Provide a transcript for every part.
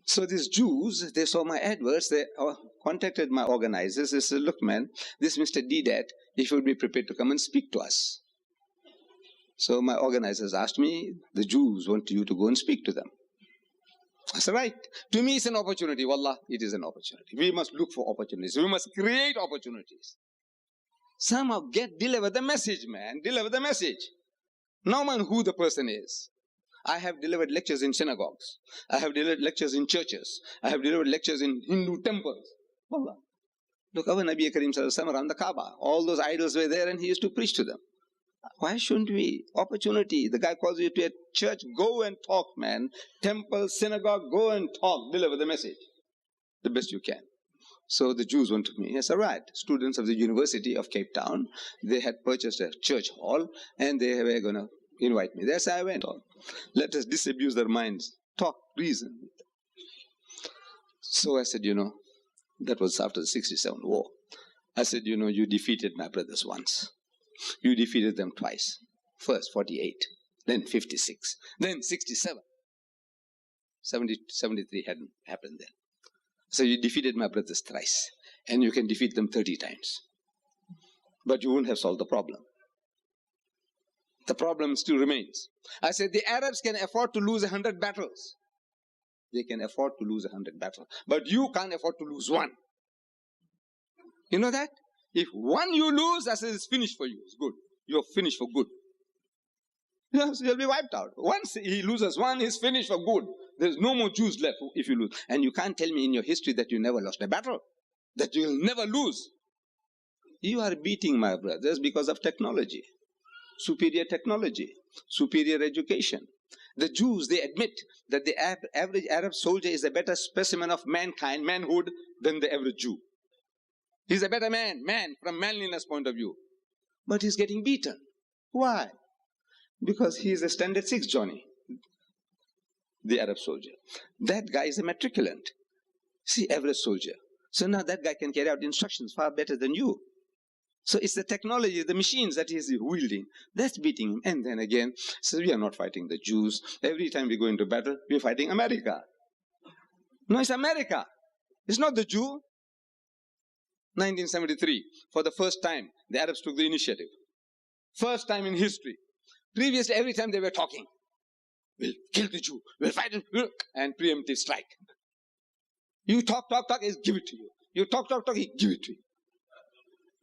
So these Jews, they saw my adverts, they contacted my organizers. They said, look man, this Mr. Deedat, if you would be prepared to come and speak to us. So my organizers asked me, the Jews want you to go and speak to them. I said, right. To me it's an opportunity. Wallah, it is an opportunity. We must look for opportunities. We must create opportunities. Somehow deliver the message, man. Deliver the message. No matter who the person is. I have delivered lectures in synagogues. I have delivered lectures in churches. I have delivered lectures in Hindu temples. Wallah. Look, our Nabi Karim Sallallahu Alaihi Wasallam around the Kaaba. All those idols were there and he used to preach to them. Why shouldn't we? Opportunity. The guy calls you to a church, go and talk, man. Temple, synagogue, go and talk. Deliver the message the best you can. So the Jews went to me. Yes, all right. Students of the University of Cape Town, they had purchased a church hall and they were going to invite me. That's how I went on. Let us disabuse their minds. Talk, reason. So I said, that was after the 67 war. I said, you defeated my brothers once. You defeated them twice. First 48, then 56, then 67. 73 hadn't happened then. So you defeated my brothers thrice, and you can defeat them 30 times. But you won't have solved the problem. The problem still remains. I said the Arabs can afford to lose 100 battles. They can afford to lose 100 battles. But you can't afford to lose one. You know that? If one you lose, I said it's finished for you. It's good. You're finished for good. You'll be wiped out. Once he loses one, he's finished for good. There's no more Jews left if you lose. And you can't tell me in your history that you never lost a battle. That you'll never lose. You are beating my brothers because of technology. Superior technology. Superior education. The Jews, they admit that the average Arab soldier is a better specimen of mankind, manhood, than the average Jew. He's a better man from manliness point of view. But he's getting beaten. Why? Because he is a standard 6 Johnny, the Arab soldier. That guy is a matriculant. See, average soldier. So now that guy can carry out instructions far better than you. So it's the technology, the machines that he's wielding, that's beating him. And then again, so we are not fighting the Jews. Every time we go into battle, we're fighting America. No, it's America. It's not the Jew. 1973, for the first time, the Arabs took the initiative. First time in history. Previously, every time they were talking, we'll kill the Jew, we'll fight him, and preemptive strike. You talk, he'll give it to you. You talk, he'll give it to you.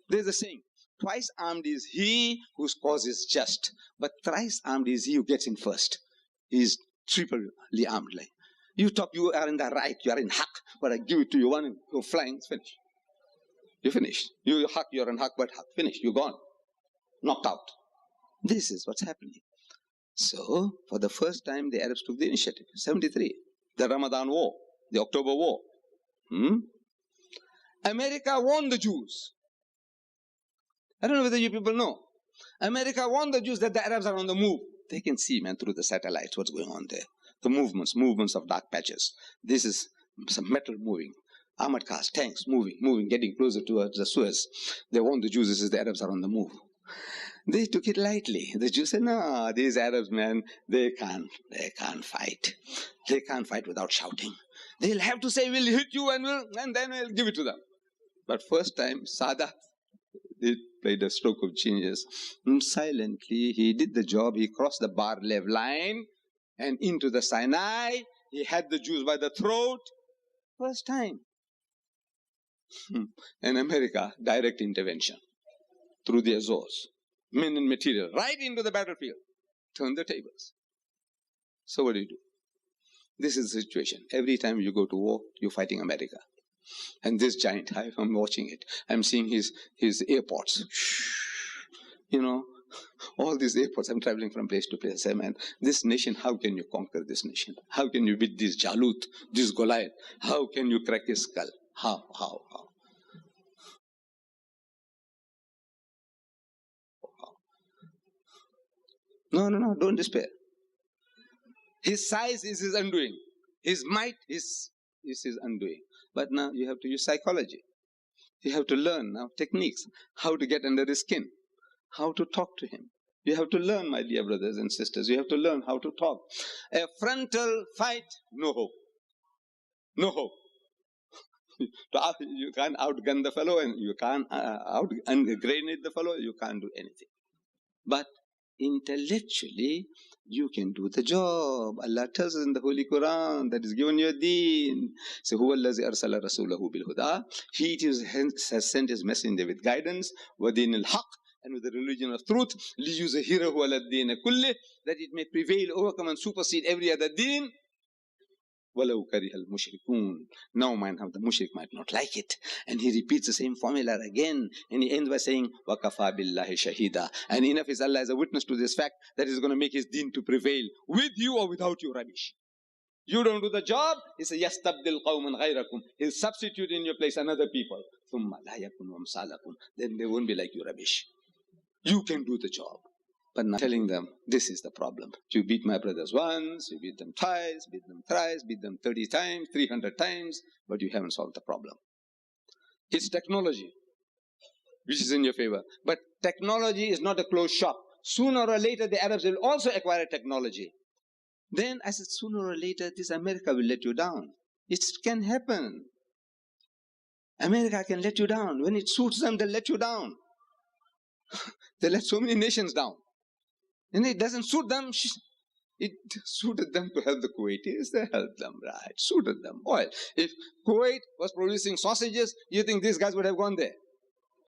There's a saying, twice armed is he whose cause is just, but thrice armed is he who gets in first. He's triply armed. Like. You talk, you are in the right, you are in haq, but I give it to you, one, you're flying, it's finished. You're finished. You haq, you're in haq, but haq, finished, you're gone. Knocked out. This is what's happening. So, for the first time, the Arabs took the initiative. 73, the Ramadan War, the October War. America won the Jews. I don't know whether you people know. America warned the Jews that the Arabs are on the move. They can see, man, through the satellites what's going on there. The movements of dark patches. This is some metal moving. Armored cars, tanks, moving, getting closer towards the Suez. They warned the Jews, this is the Arabs are on the move. They took it lightly. The Jews said, no, these Arabs, man, they can't fight. They can't fight without shouting. They'll have to say, we'll hit you and then we'll give it to them. But first time, Sadat, he played a stroke of genius. Silently, he did the job. He crossed the Bar-Lev line and into the Sinai. He had the Jews by the throat. First time. In America, direct intervention through the Azores. Men and material, right into the battlefield. Turn the tables. So what do? This is the situation. Every time you go to war, you're fighting America. And this giant, I'm watching it. I'm seeing his airports. You know, all these airports. I'm traveling from place to place. I say, man, this nation, how can you conquer this nation? How can you beat this Jalut, this Goliath? How can you crack his skull? How? No, don't despair. His size is his undoing. His might is his undoing. But now you have to use psychology. You have to learn now techniques, how to get under his skin, how to talk to him. You have to learn, my dear brothers and sisters. You have to learn how to talk. A frontal fight, no hope. No hope. You can't outgun the fellow, and you can't out-grenade the fellow. You can't do anything. But intellectually, you can do the job. Allah tells us in the Holy Quran that is given you a deen. So, huwa allazi arsala rasulahu bil huda. He has sent his messenger with guidance, wa din al haq, and with the religion of truth, liyuzahirahu ala din kulli, that it may prevail, overcome, and supersede every other deen. وَلَوْ كَرِهَ الْمُشْرِكُونَ. Now, mind how the mushrik might not like it. And he repeats the same formula again. And he ends by saying, وَكَفَى بِاللَّهِ شَهِيدًا. And enough is Allah as a witness to this fact that He's going to make His deen to prevail with you or without you rubbish. You don't do the job, He says, يَسْتَبْدِلْ قَوْمًا غَيْرَكُمْ. He'll substitute in your place another people. ثُمَّ لَا يَكُنْ وَمْسَالَكُمْ. Then they won't be like you rubbish. You can do the job. But not telling them, this is the problem. You beat my brothers once, you beat them twice, beat them thrice, beat them 30 times, 300 times, but you haven't solved the problem. It's technology which is in your favor. But technology is not a closed shop. Sooner or later, the Arabs will also acquire technology. Then I said, sooner or later, this America will let you down. It can happen. America can let you down. When it suits them, they'll let you down. They let so many nations down. And it doesn't suit them. It suited them to help the Kuwaitis. They helped them, right? Suited them. Oil. If Kuwait was producing sausages, you think these guys would have gone there?